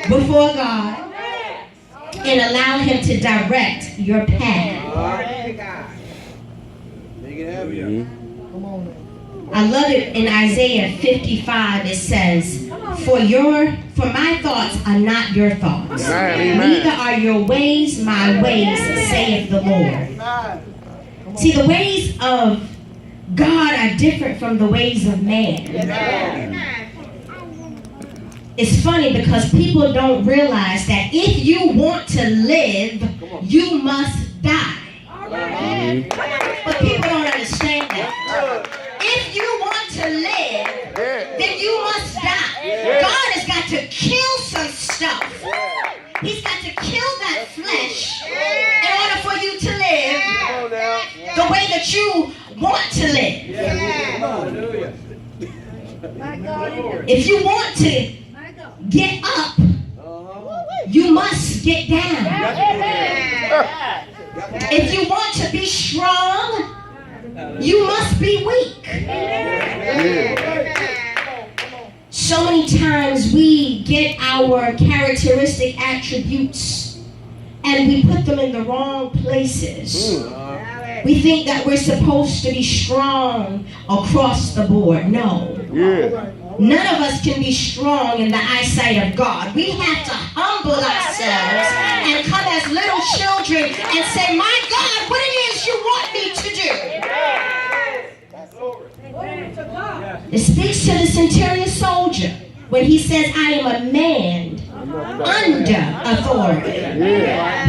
before God and allow Him to direct your path. I love it in Isaiah 55. It says, For my thoughts are not your thoughts, neither are your ways my ways, saith the Lord. See, the ways of God are different from the ways of man. It's funny because people don't realize that if you want to live, you must die. But people don't understand that. If you want to live, then you must die. God has got to kill some stuff. He's got to kill that flesh in order for you to live the way that you want to live. If you want to get up, you must get down. If you want to be strong, you must be weak. So many times we get our characteristic attributes and we put them in the wrong places. We think that we're supposed to be strong across the board. No. None of us can be strong in the eyesight of God. We have to humble ourselves and come as little children and say, my God, what it is you want me to do. It speaks to the centurion soldier when he says, I am a man under authority.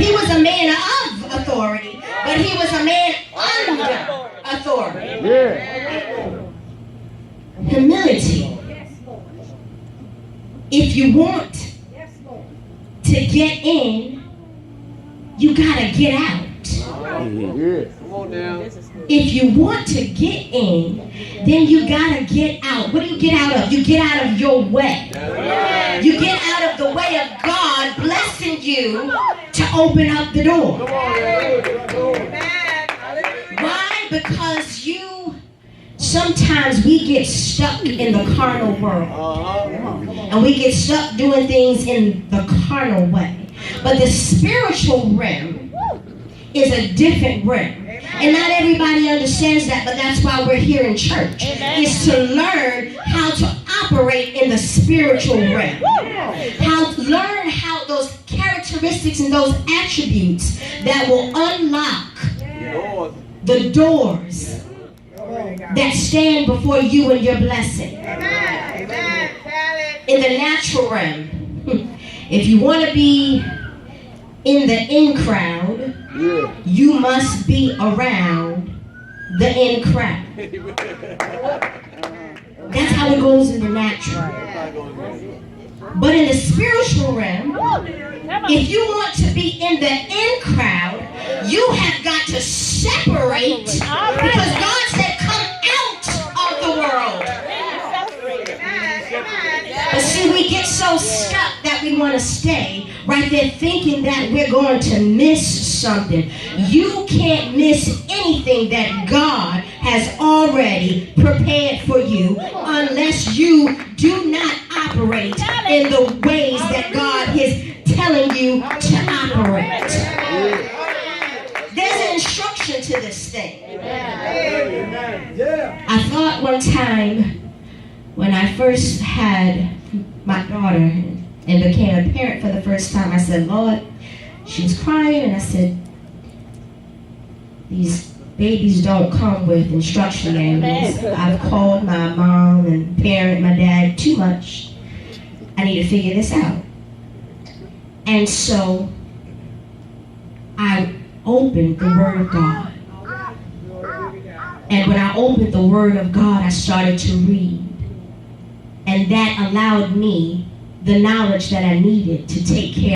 He was a man of authority, but he was a man under authority. Humility. If you want to get in, you gotta get out. If you want to get in, then you gotta get out. What do you get out of? You get out of your way. You get out of the way of God blessing you to open up the door. Why? Because sometimes we get stuck in the carnal world. And we get stuck doing things in the carnal way. But the spiritual realm is a different realm. And not everybody understands that, but that's why we're here in church. Is to learn how to operate in the spiritual realm. Learn how those characteristics and those attributes that will unlock the doors that stand before you and your blessing. In the natural realm, if you want to be in the in crowd, you must be around the in crowd. That's how it goes in the natural. But in the spiritual realm, if you want to be in the in crowd, you have got to separate, because God said, come out of the world. But see, we get so stuck that we want to stay right there thinking that we're going to miss something. You can't miss anything that God has already prepared for you unless you do not operate in the ways that God is telling you to operate. There's an instruction to this thing. I thought one time when I first had my daughter and became a parent for the first time, I said, Lord, she was crying, and I said, these babies don't come with instruction manuals. I've called my mom and parent, my dad, too much. I need to figure this out. And so I opened the Word of God. And when I opened the Word of God, I started to read. And that allowed me the knowledge that I needed to take care